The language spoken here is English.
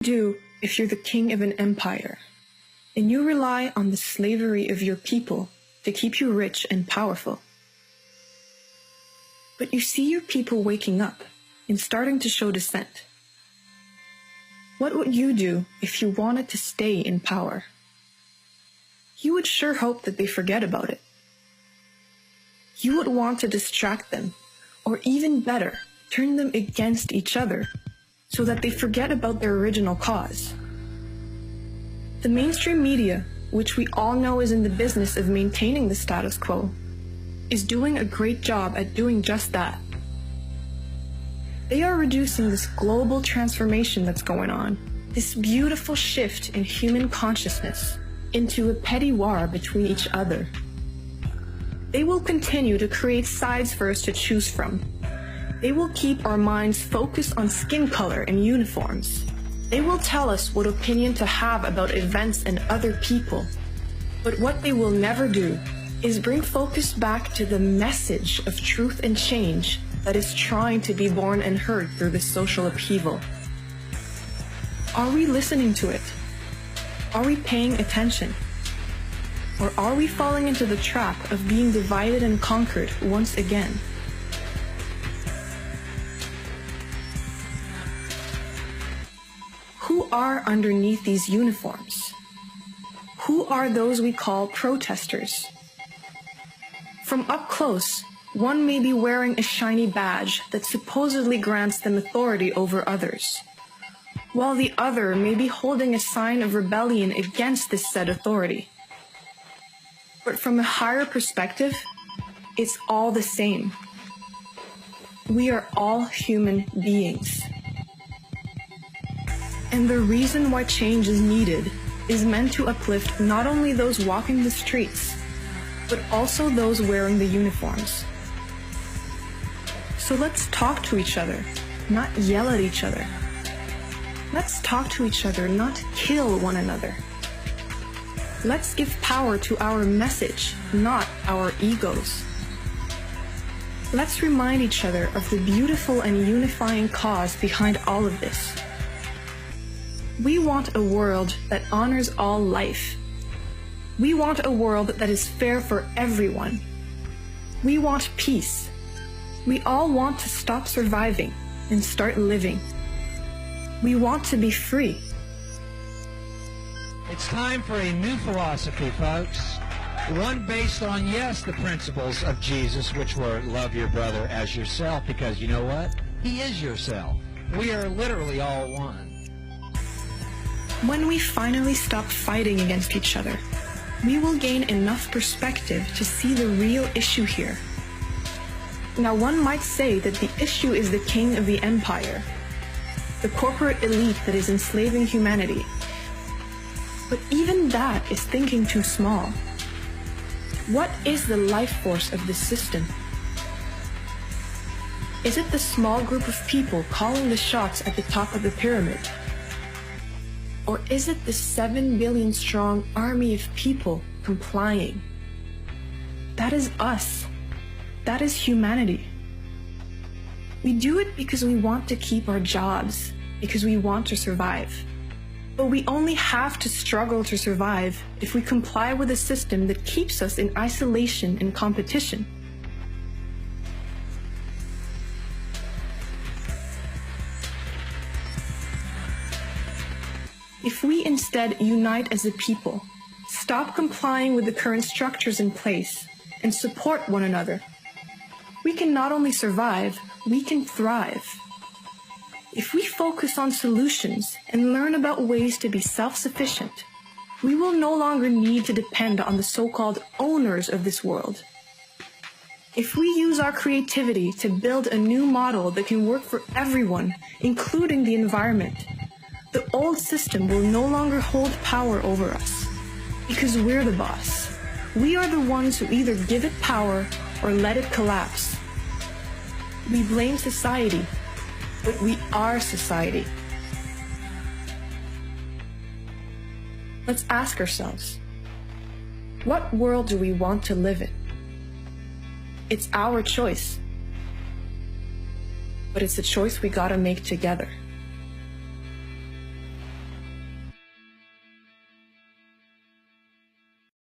Do if you're the king of an empire and you rely on the slavery of your people to keep you rich and powerful. But you see your people waking up and starting to show dissent. What would you do if you wanted to stay in power? You would sure hope that they forget about it. You would want to distract them, or even better, turn them against each other so that they forget about their original cause. The mainstream media, which we all know is in the business of maintaining the status quo, is doing a great job at doing just that. They are reducing this global transformation that's going on, this beautiful shift in human consciousness, into a petty war between each other. They will continue to create sides for us to choose from. They will keep our minds focused on skin color and uniforms. They will tell us what opinion to have about events and other people. But what they will never do is bring focus back to the message of truth and change that is trying to be born and heard through this social upheaval. Are we listening to it? Are we paying attention? Or are we falling into the trap of being divided and conquered once again? Who are underneath these uniforms? Who are those we call protesters? From up close, one may be wearing a shiny badge that supposedly grants them authority over others, while the other may be holding a sign of rebellion against this said authority. But from a higher perspective, it's all the same. We are all human beings. And the reason why change is needed is meant to uplift not only those walking the streets, but also those wearing the uniforms. So let's talk to each other, not yell at each other. Let's talk to each other, not kill one another. Let's give power to our message, not our egos. Let's remind each other of the beautiful and unifying cause behind all of this. We want a world that honors all life. We want a world that is fair for everyone. We want peace. We all want to stop surviving and start living. We want to be free. It's time for a new philosophy, folks. One based on, yes, the principles of Jesus, which were love your brother as yourself, because you know what? He is yourself. We are literally all one. When we finally stop fighting against each other, we will gain enough perspective to see the real issue here. Now, one might say that the issue is the king of the empire, the corporate elite that is enslaving humanity. But even that is thinking too small. What is the life force of this system? Is it the small group of people calling the shots at the top of the pyramid? Or is it the 7 billion strong army of people complying? That is us. That is humanity. We do it because we want to keep our jobs, because we want to survive. But we only have to struggle to survive if we comply with a system that keeps us in isolation and competition. If we instead unite as a people, stop complying with the current structures in place, and support one another, we can not only survive, we can thrive. If we focus on solutions and learn about ways to be self-sufficient, we will no longer need to depend on the so-called owners of this world. If we use our creativity to build a new model that can work for everyone, including the environment, the old system will no longer hold power over us, because we're the boss. We are the ones who either give it power or let it collapse. We blame society, but we are society. Let's ask ourselves, what world do we want to live in? It's our choice, but it's a choice we gotta make together.